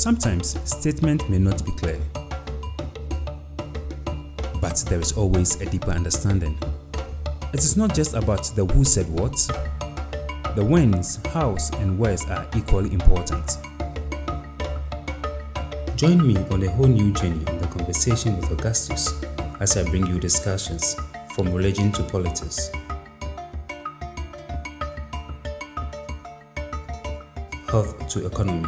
Sometimes statement may not be clear, but there is always a deeper understanding. It is not just about the who said what. The whens, hows, and wheres are equally important. Join me on a whole new journey in the conversation with Augustus as I bring you discussions from religion to politics, health to economy,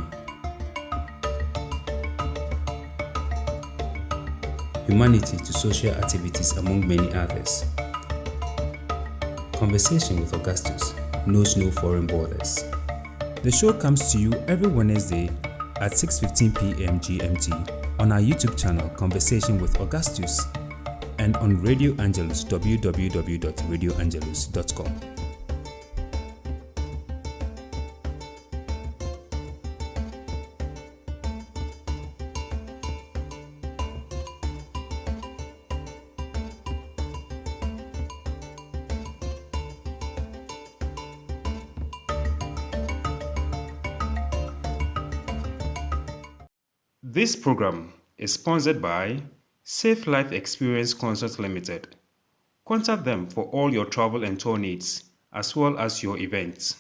humanity to social activities, among many others. Conversation with Augustus knows no foreign borders. The show comes to you every Wednesday at 6:15 p.m. GMT on our YouTube channel Conversation with Augustus and on Radio Angelus www.radioangelus.com. This program is sponsored by Safe Life Experience Consult Limited. Contact them for all your travel and tour needs, as well as your events.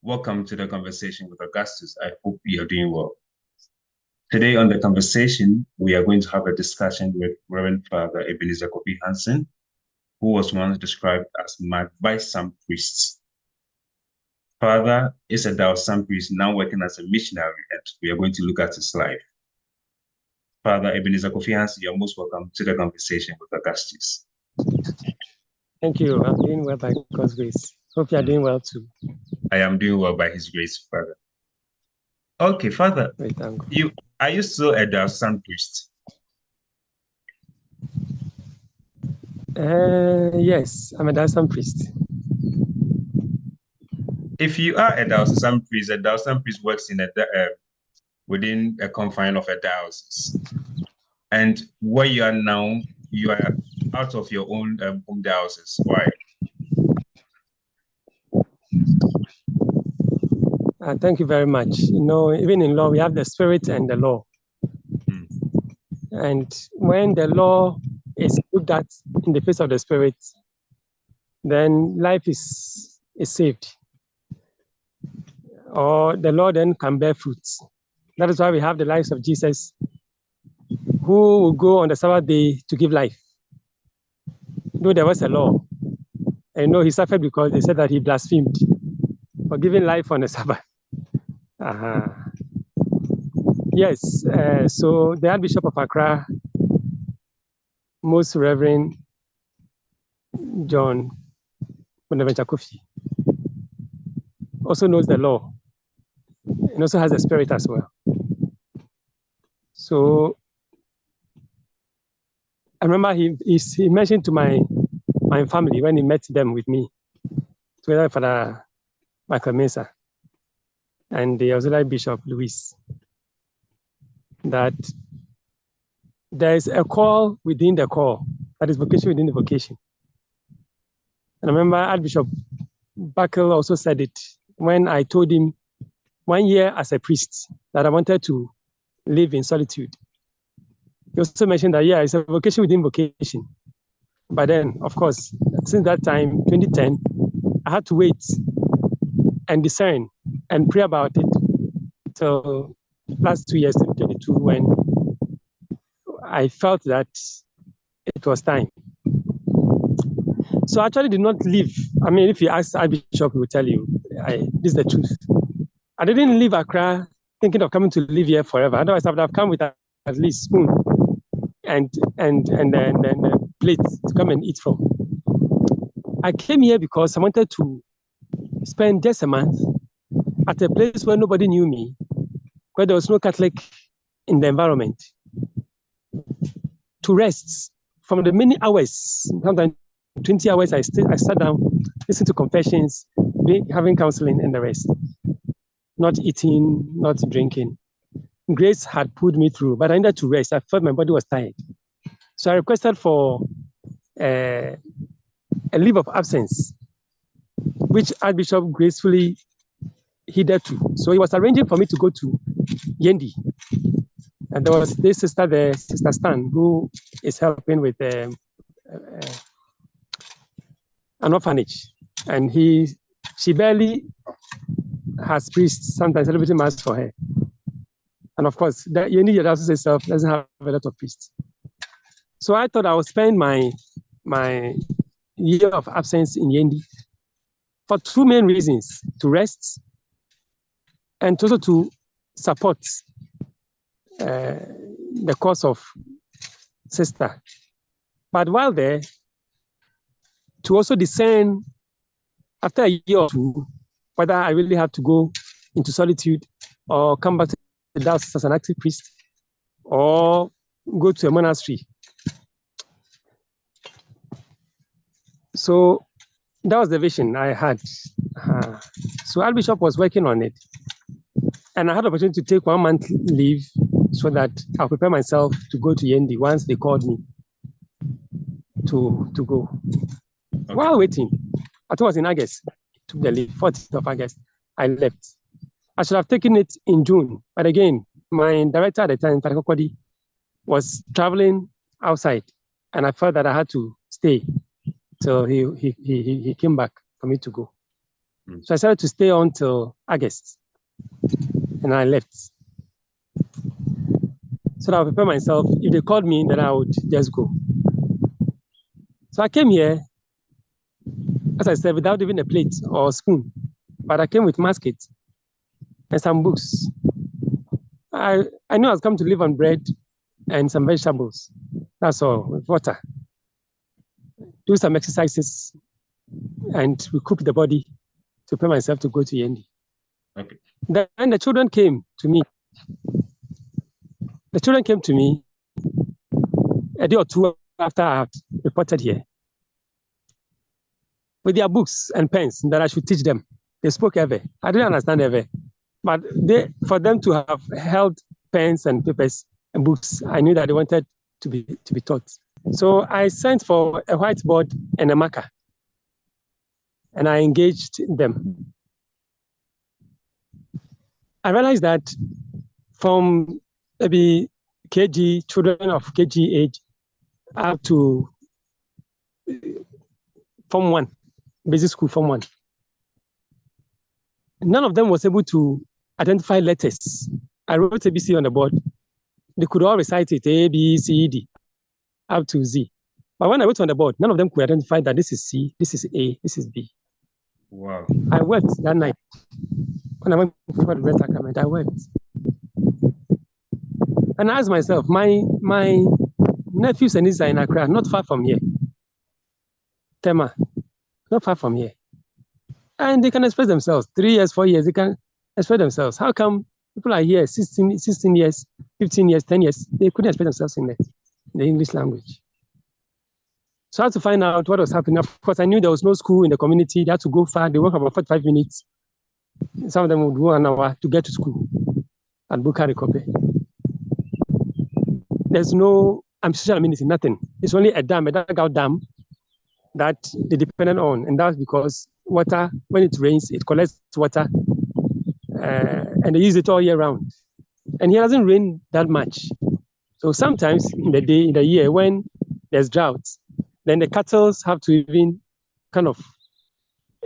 Welcome to the Conversation with Augustus. I hope you are doing well. Today on the conversation, we are going to have a discussion with Reverend Father Ebenezer Kofi Hanson, who was once described as my vice-sam priest. Father is a Dao-sam priest now working as a missionary, and we are going to look at his life. Father Ebenezer Kofi Hanson, you're most welcome to the Conversation with Augustus. Thank you. I'm doing well by God's grace. Hope you are doing well too. I am doing well by His grace, Father. Okay, Father, are you still a Dao-sam priest? Yes, I'm a Dao-sam priest. If you are a Dao-sam priest works in within a confine of a diocese. And where you are now, you are out of your own home diocese. Why? Thank you very much. You know, even in law, we have the spirit and the law. And when the law is looked at in the face of the spirit, then life is saved. Or the law then can bear fruits. That is why we have the lives of Jesus, who will go on the Sabbath day to give life. Though there was a law, and he suffered because they said that he blasphemed for giving life on the Sabbath. Yes, so the Archbishop of Accra, Most Reverend John Bonaventure Kofi, also knows the law and also has a spirit as well. So I remember he mentioned to my family when he met them with me, together with Father Michael Mesa and the Auxiliary Bishop Louis, that there is a call within the call, that is vocation within the vocation. And I remember Archbishop Buckle also said it when I told him 1 year as a priest that I wanted to live in solitude. He also mentioned that, it's a vocation within vocation. But then, of course, since that time, 2010, I had to wait and discern and pray about it till last 2 years, 2022, when I felt that it was time. So I actually did not leave. I mean, if you ask Archbishop, he will tell you, this is the truth. I didn't leave Accra thinking of coming to live here forever. Otherwise, I would have come with at least spoon and then a plate to come and eat from. I came here because I wanted to spend just a month at a place where nobody knew me, where there was no Catholic in the environment, to rest from the many hours, sometimes 20 hours, I sat down, listen to confessions, having counseling and the rest, not eating, not drinking. Grace had pulled me through, but I needed to rest. I felt my body was tired. So I requested for a leave of absence, which Archbishop gracefully heeded to. So he was arranging for me to go to Yendi. And there was this sister there, Sister Stan, who is helping with an orphanage. And she barely has priests, sometimes celebrating mass for her. And of course, the Yendi Diocese itself doesn't have a lot of priests. So I thought I would spend my year of absence in Yendi for two main reasons: to rest and also to support the cause of sister. But while there, to also discern after a year or two whether I really have to go into solitude or come back to the diocese as an active priest or go to a monastery. So that was the vision I had. So Archbishop was working on it. And I had the opportunity to take 1 month leave so that I'll prepare myself to go to Yendi once they called me to go. Okay. While waiting, I think it was in August, took the leave, 14th of August, I left. I should have taken it in June, but again, my director at the time, Father Kokodi, was traveling outside, and I felt that I had to stay till he came back for me to go. So I decided to stay on till August, and I left. So that I'll prepare myself. If they called me, then I would just go. So I came here, as I said, without even a plate or a spoon, but I came with musket and some books. I knew I was come to live on bread and some vegetables. That's all, with water. Do some exercises and recoup the body to prepare myself to go to Yendi. Okay. Then the children came to me. The children came to me a day or two after I had reported here with their books and pens that I should teach them. They spoke Ewe. I didn't understand Ewe. But for them to have held pens and papers and books, I knew that they wanted to be taught. So I sent for a whiteboard and a marker, and I engaged them. I realized that from maybe KG, children of KG age, up to Form 1, basic school Form 1, none of them was able to identify letters. I wrote ABC on the board. They could all recite it, A, B, C, D, up to Z. But when I wrote on the board, none of them could identify that this is C, this is A, this is B. Wow. I wept that night. When I went for the red sacrament, I wept. And I asked myself, my nephews and nieces are in Accra, not far from here. Tema, not far from here. And they can express themselves. 3 years, 4 years, they can express themselves. How come people are here 16 years, 15 years, 10 years, they couldn't express themselves in the English language? So I had to find out what was happening. Of course, I knew there was no school in the community. They had to go far. They work about 45 minutes. Some of them would go an hour to get to school at Bukari Kope. There's no social amenity, nothing. It's only a dugout dam that they depended on. And that's because water, when it rains, it collects water and they use it all year round. And here doesn't rain that much. So sometimes in the year when there's droughts, then the cattle have to even kind of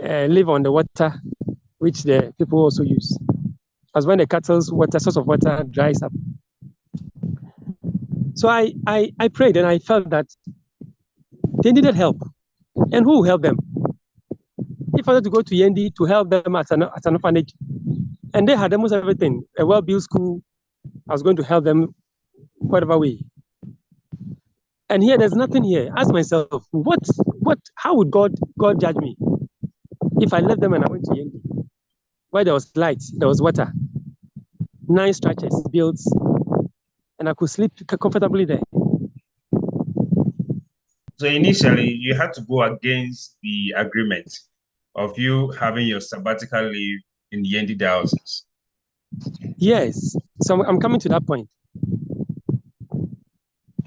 live on the water, which the people also use. As when the cattle's source of water dries up. So I prayed and I felt that they needed help. And who will help them? If I wanted to go to Yendi to help them at an orphanage, and they had almost everything, a well-built school, I was going to help them whatever way. And here, there's nothing here. Ask myself, how would God judge me if I left them and I went to Yendi, where there was light, there was water, 9 structures built, and I could sleep comfortably there. So initially, you had to go against the agreement of you having your sabbatical leave in the Yendi diocese. Yes, so I'm coming to that point.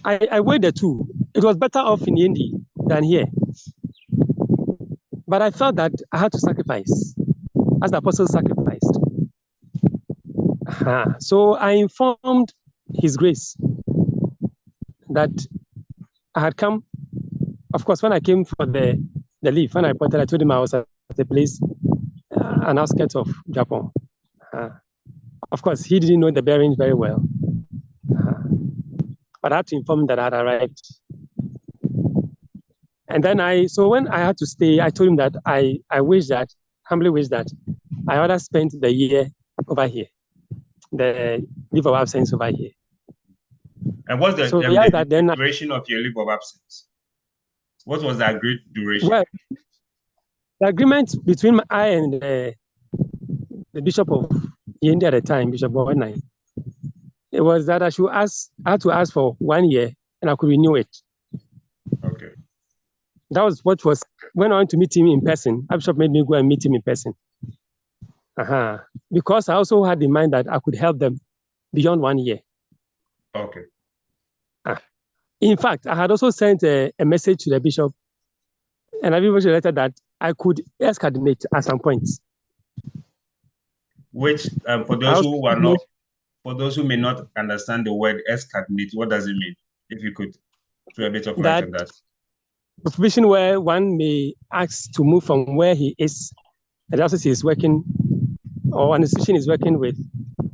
I weighed the two. It was better off in Yendi than here. But I felt that I had to sacrifice, as the apostle sacrificed. So I informed His Grace that I had come. Of course, when I came for the leave, when I reported, I told him I was at the place, an outskirts of Japan. Of course, he didn't know the bearings very well. But I had to inform him that I had arrived. And then so when I had to stay, I told him that I humbly wish that I rather spent the year over here, the leave of absence over here. And what's the duration of your leave of absence? What was the agreed duration? Well, the agreement between I and the Bishop of Yendi at the time, Bishop Bowenai, it was that I had to ask for 1 year and I could renew it. Okay. That was what was, when I went to meet him in person, Bishop made me go and meet him in person. Because I also had in mind that I could help them beyond 1 year. Okay. In fact, I had also sent a message to the bishop, and I even wrote a letter that I could escalate at some points. Which, for those who may not understand the word escalate, what does it mean? If you could throw a bit of light on that. A provision where one may ask to move from where he is, the diocese is working, or an institution is working with,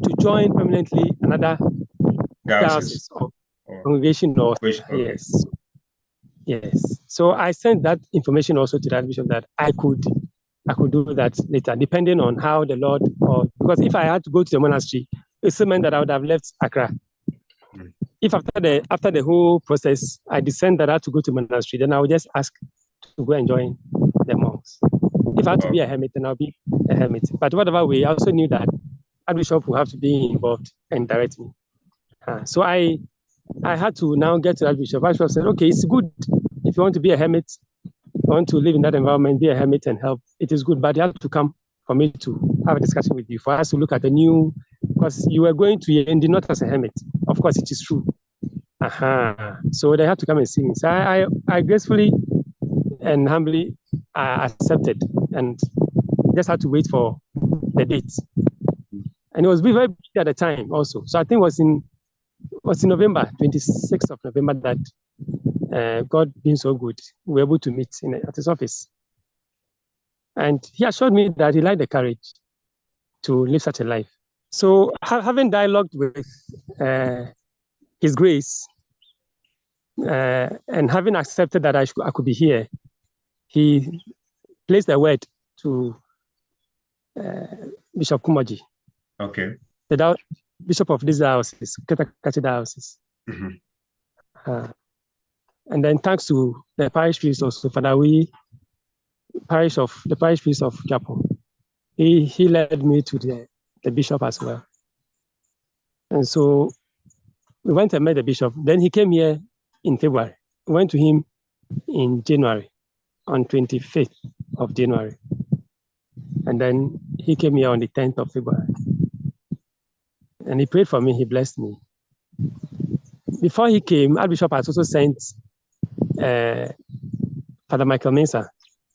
to join permanently another diocese or congregation. Or okay. Yes. So I sent that information also to that bishop that I could do that later, depending on how the Lord, or because if I had to go to the monastery, it still meant that I would have left Accra. If after the whole process, I decided that I had to go to monastery, then I would just ask to go and join the monks. If I had to be a hermit, then I'll be a hermit. But whatever way, I also knew that Archbishop would have to be involved and direct me. So I had to now get to that bishop. Archbishop said, okay, it's good if you want to be a hermit, you want to live in that environment, be a hermit and help. It is good, but you have to come for me to have a discussion with you, for us to look at the new, because you were going to Yendi not as a hermit. Of course, it is true. So they have to come and see me. So I gracefully and humbly accepted and just had to wait for the date. And it was very big at the time also. So I think it was in November, 26th of November, that God being so good, we were able to meet at his office. And he assured me that he liked the courage to live such a life. So having dialogued with His Grace and having accepted that I could be here, he placed a word to Bishop Kumaji. Okay. The bishop of this diocese, Ketakachi diocese. And then thanks to the parish priest also, Father the parish priest of Japan, he led me to the bishop as well. And so we went and met the bishop. Then he came here in February. We went to him in January, on 25th of January. And then he came here on the 10th of February. And he prayed for me, he blessed me. Before he came, Archbishop has also sent Father Michael Mensah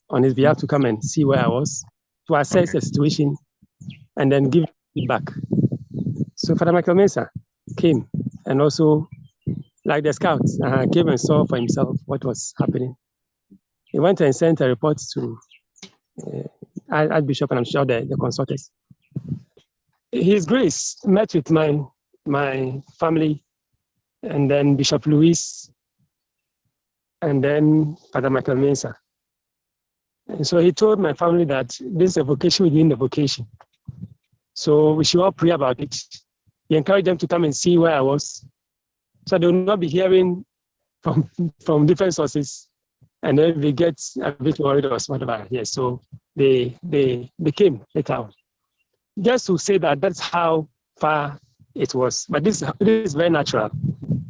on his behalf to come and see where I was, to assess the situation, and then give feedback. So Father Michael Mensah came, and also, like the scouts, came and saw for himself what was happening. He went and sent a report to Archbishop, and I'm sure the consultants. His Grace met with my family, and then Bishop Louis, and then Father Michael Mensah. And so he told my family that this is a vocation within the vocation. So we should all pray about it. He encouraged them to come and see where I was, so they will not be hearing from different sources, and then they get a bit worried or whatever. Yes, so they came later on. Just to say that that's how far it was. But this is very natural.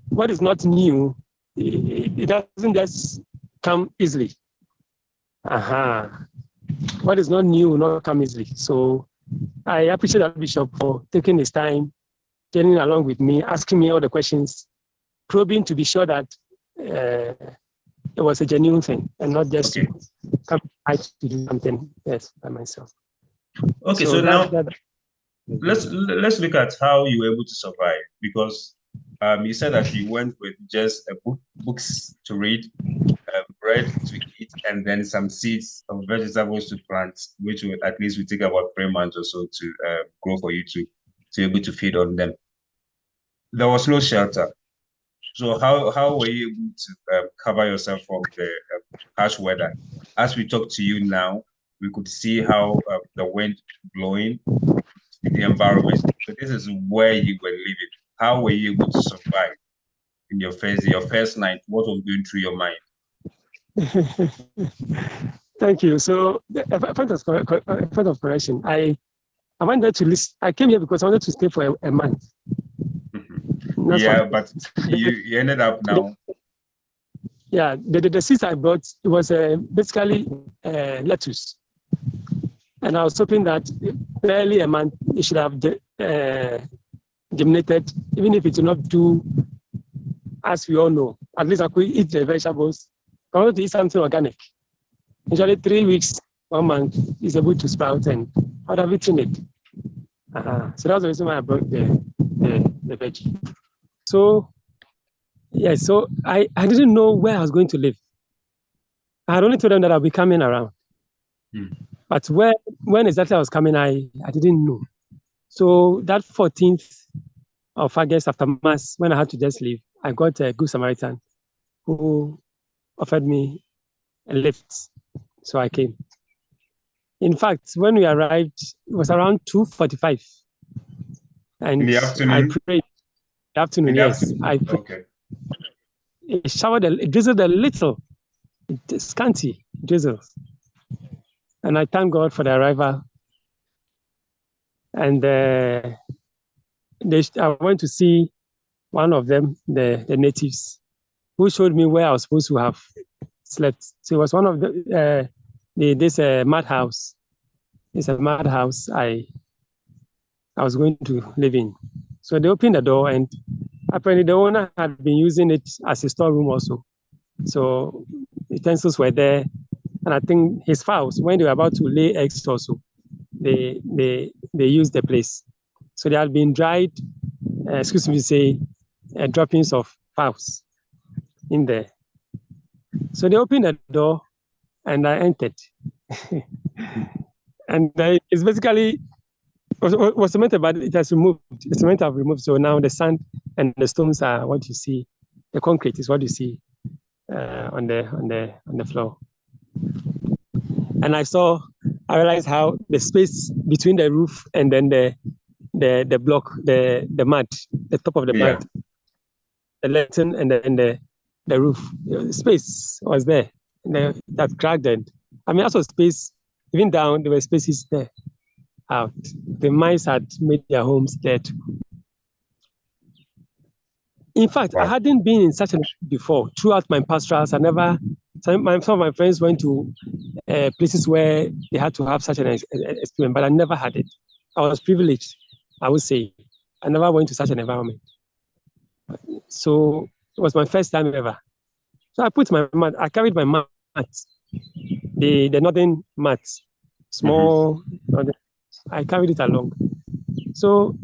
What is not new, it doesn't just come easily. What is not new will not come easily. So I appreciate that Bishop for taking his time, getting along with me, asking me all the questions, probing to be sure that it was a genuine thing and not just to come to do something by myself. Okay, so now let's look at how you were able to survive, because you said that you went with just books to read, bread to eat, and then some seeds of vegetables to plant, which would at least take about 3 months or so to grow for you to be able to feed on them. There was no shelter. So how were you able to cover yourself from the harsh weather? As we talk to you now, we could see how the wind blowing, the environment. So this is where you were living. How were you able to survive in your first night? What was going through your mind? Thank you. So, a point of correction. I wanted to list. I came here because I wanted to stay for a month. Yeah, but you ended up now. Yeah, the seeds I brought, it was basically lettuce, and I was hoping that barely a month it should have germinated, even if it will not do, as we all know. At least I could eat the vegetables. I wanted to eat something organic. Usually 3 weeks, 1 month is able to sprout, and I'd have eaten it. So that was the reason why I brought the veggie. So, yeah, so I didn't know where I was going to live. I had only told them that I'll be coming around. But when exactly I was coming, I didn't know. So that 14th of August after Mass, when I had to just leave, I got a good Samaritan who offered me a lift. So I came. In fact, when we arrived, it was around 2:45. And in the afternoon? I prayed. The afternoon, yes. I prayed. Okay. It showered, it drizzled a little, scanty drizzles. And I thank God for the arrival. And I went to see one of them, the natives, who showed me where I was supposed to have slept. So it was one of this madhouse. It's a madhouse I was going to live in. So they opened the door, and apparently the owner had been using it as a storeroom also. So utensils were there, and I think his fowls, when they were about to lay eggs also, they used the place. So there had been dried, droppings of fowls in there. So they opened the door, and I entered. And it's basically was cemented, but it has removed. The cement have removed. So now the sand and the stones are what you see. The concrete is what you see on the floor. And I realized how the space between the roof and then the block, the mud, the top of the mud, the lantern and then the roof, the space was there. That cracked, and I mean also space even down. There were spaces there out. The mice had made their homes there too. In fact, I hadn't been in such a before. Throughout my pastorals, some of my friends went to places where they had to have such an experience, but I never had it. I was privileged, I would say. I never went to such an environment. So it was my first time ever. So I carried my mat, the northern mat, small, I carried it along. So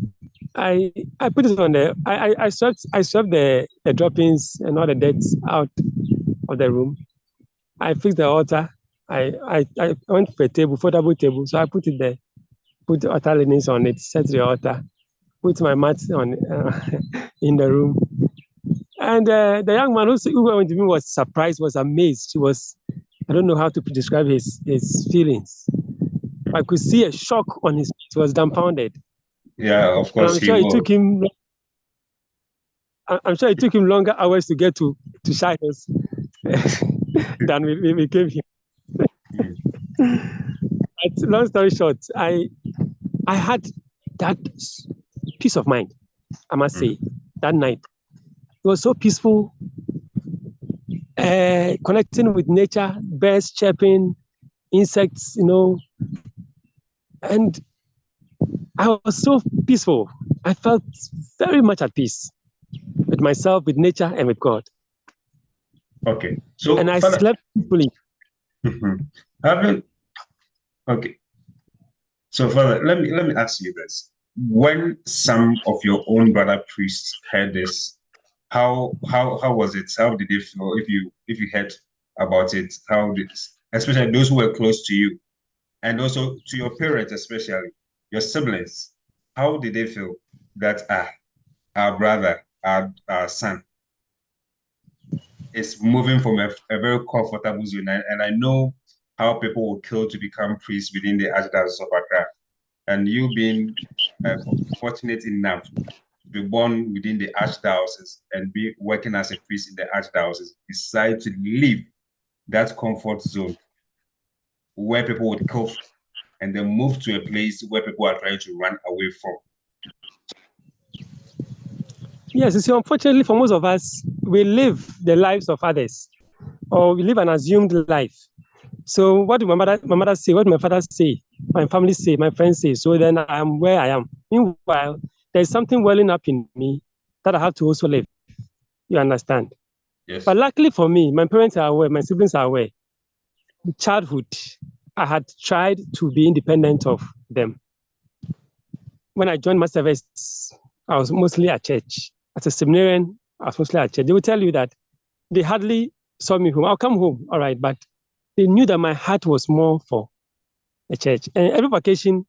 I put it on there. I swept the droppings and all the dirt out of the room. I fixed the altar. I went for a table, foldable table. So I put it there, put the altar linens on it, set the altar, put my mat on in the room. And the young man who went with me was surprised, was amazed. I don't know how to describe his feelings. I could see a shock on his face. He was dumbfounded. Yeah, of course. I'm sure it took him longer hours to get to Shiloh than we came here. Long story short, I had that peace of mind. I must say, that night. It was so peaceful, connecting with nature, birds chirping, insects, and I was so peaceful. I felt very much at peace with myself, with nature, and with God. Okay. So, and I Father, slept peacefully. Okay. So, Father, let me ask you this: when some of your own brother priests heard this, how was it? How did they feel? If you heard about it, how did, especially those who were close to you, and also to your parents, especially your siblings, how did they feel that our brother, our son, is moving from a very comfortable zone? And I know how people will kill to become priests within the Archdiocese of Accra. And you being fortunate enough to be born within the Archdiocese and be working as a priest in the Archdiocese, decide to leave that comfort zone where people would kill and then move to a place where people are trying to run away from. Yes, you see, unfortunately for most of us, we live the lives of others, or we live an assumed life. So what do my mother say, what do my father say, my family say, my friends say, so then I am where I am. Meanwhile, there's something welling up in me that I have to also live. You understand? Yes. But luckily for me, my parents are aware, my siblings are aware. In childhood, I had tried to be independent of them. When I joined my service, I was mostly at church. As a seminarian, I was mostly at church. They would tell you that they hardly saw me home. I'll come home, all right, but they knew that my heart was more for the church. And every vacation,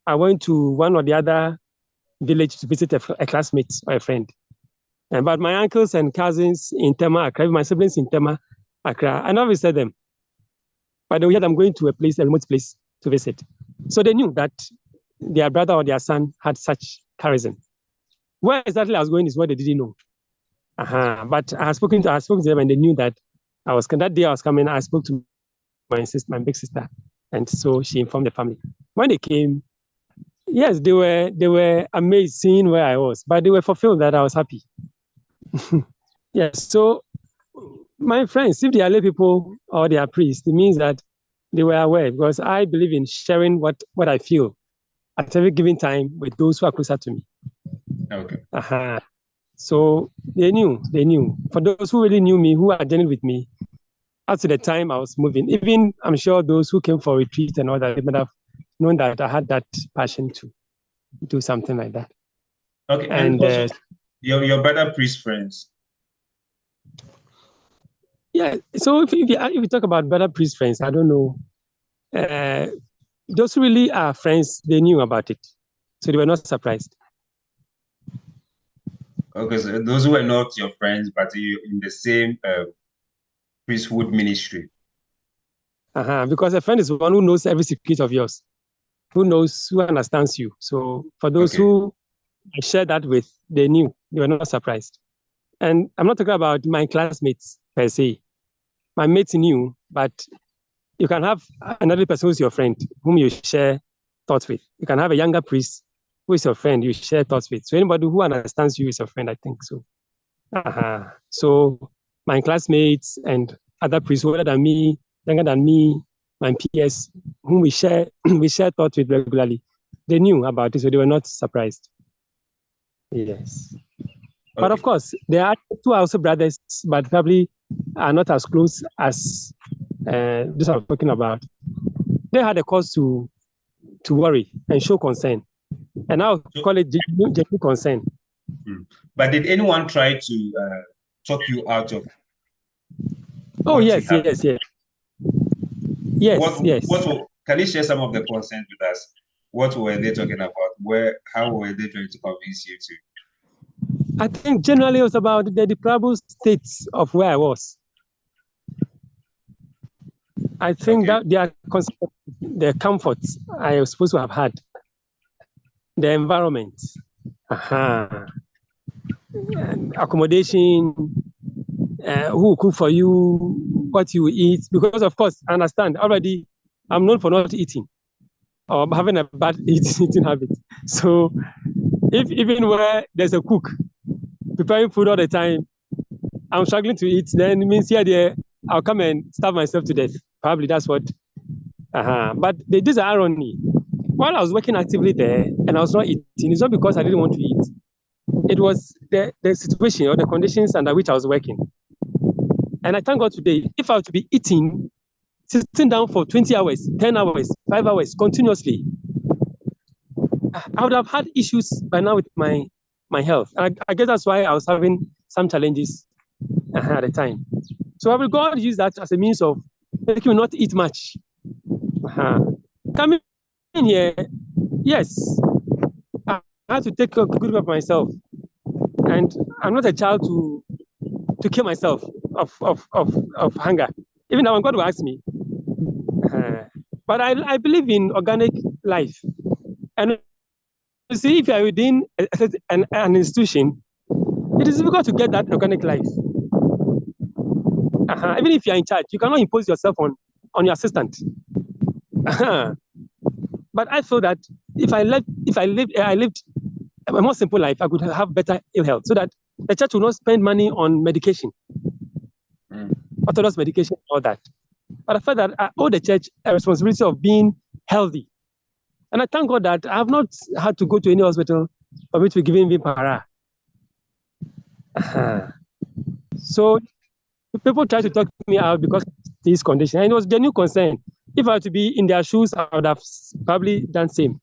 I went to one or the other village to visit a classmate or a friend. But my uncles and cousins in Tema, Accra, my siblings in Tema, Accra, I never visited them. But they heard I'm going to a remote place to visit. So they knew that their brother or their son had such charism. Where exactly I was going is what they didn't know. But I had spoken to them, and they knew that that day I was coming. I spoke to my big sister, and so she informed the family. When they came, yes, they were amazed seeing where I was, but they were fulfilled that I was happy. Yes, so my friends, if they are lay people or they are priests, it means that they were aware, because I believe in sharing what I feel at every given time with those who are closer to me. Okay. So they knew. For those who really knew me, who are journeyed with me, up to the time I was moving, even I'm sure those who came for retreat and all that, they might have known that I had that passion to do something like that. Okay, and also your brother priest friends. Yeah, so if you talk about brother priest friends, I don't know. Those who really are friends, they knew about it, so they were not surprised. Okay, so those who were not your friends, but you in the same priesthood ministry. Because a friend is one who knows every secret of yours, who understands you. So for those who I shared that with, they knew, they were not surprised. And I'm not talking about my classmates per se. My mates knew, but you can have another person who's your friend, whom you share thoughts with. You can have a younger priest who is your friend, you share thoughts with. So anybody who understands you is your friend, I think so. So my classmates and other priests older than me, younger than me, my peers, whom we share thoughts with regularly, they knew about it, so they were not surprised. Yes. Okay. But of course, there are two also brothers, but probably are not as close as this I'm talking about. They had a cause to worry and show concern, and I'll call it genuine concern. But did anyone try to talk you out of? Oh yes. Can you share some of the concerns with us? What were they talking about? How were they trying to convince you to? I think generally it was about the deplorable states of where I was. I think that the comforts I was supposed to have had, the environment, accommodation, who will cook for you, what you eat. Because of course, I understand already, I'm known for not eating or having a bad eating habit. So If even where there's a cook preparing food all the time, I'm struggling to eat, then it means I'll come and starve myself to death. Probably that's what. But this is irony. While I was working actively there and I was not eating, it's not because I didn't want to eat. It was the situation or the conditions under which I was working. And I thank God today, if I were to be eating, sitting down for 20 hours, 10 hours, 5 hours continuously, I would have had issues by now with my health. And I guess that's why I was having some challenges at the time. So I will God use that as a means of making me not eat much. Coming in here, yes, I had to take good care of myself. And I'm not a child to kill myself of hunger. Even now, when God will ask me. But I believe in organic life. And you see, if you are within an institution, it is difficult to get that organic life. Even if you are in charge, you cannot impose yourself on your assistant. But I feel that if I lived a more simple life, I could have better ill health, so that the church will not spend money on medication, orthodox medication, all that. But I felt that I owe the church a responsibility of being healthy. And I thank God that I have not had to go to any hospital for me to be given Vimpara. So people try to talk me out because of this condition. And it was genuine concern. If I were to be in their shoes, I would have probably done same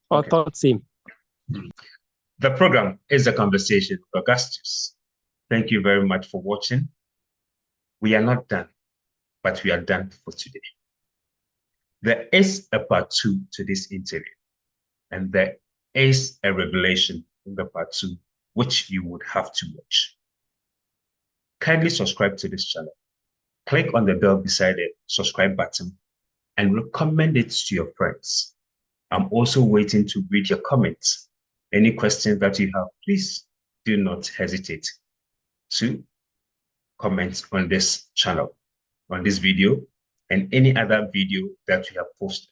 or thought same. The program is a conversation with Augustus. Thank you very much for watching. We are not done, but we are done for today. There is a part 2 to this interview, and there is a revelation in the part 2, which you would have to watch. Kindly subscribe to this channel. Click on the bell beside the subscribe button and recommend it to your friends. I'm also waiting to read your comments. Any questions that you have, please do not hesitate to comment on this channel, on this video, and any other video that we have posted.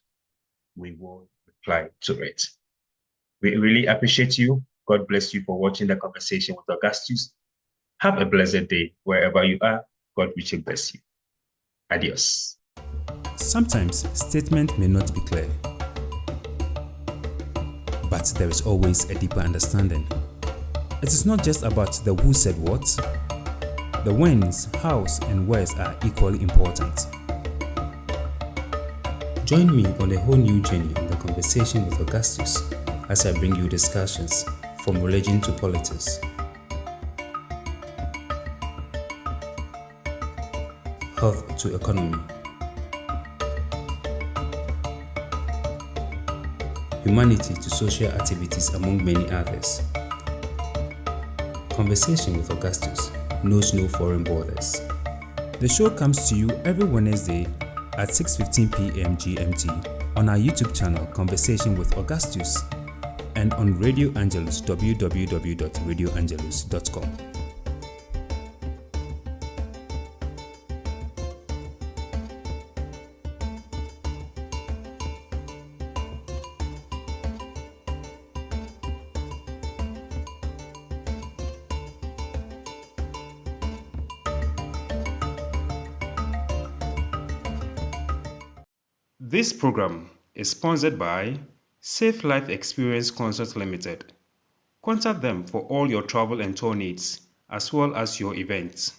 We will reply to it. We really appreciate you. God bless you for watching the conversation with Augustus. Have a blessed day wherever you are. God richly bless you. Adios. Sometimes statement may not be clear, but there is always a deeper understanding. It is not just about the who said what. The whens, hows, and wheres are equally important. Join me on a whole new journey in the conversation with Augustus as I bring you discussions from religion to politics, health to economy, humanity to social activities, among many others. Conversation with Augustus knows no foreign borders. The show comes to you every Wednesday at 6:15 p.m. GMT on our YouTube channel Conversation with Augustus and on Radio Angelus, www.radioangelus.com. This program is sponsored by Safe Life Experience Consult Limited. Contact them for all your travel and tour needs, as well as your events.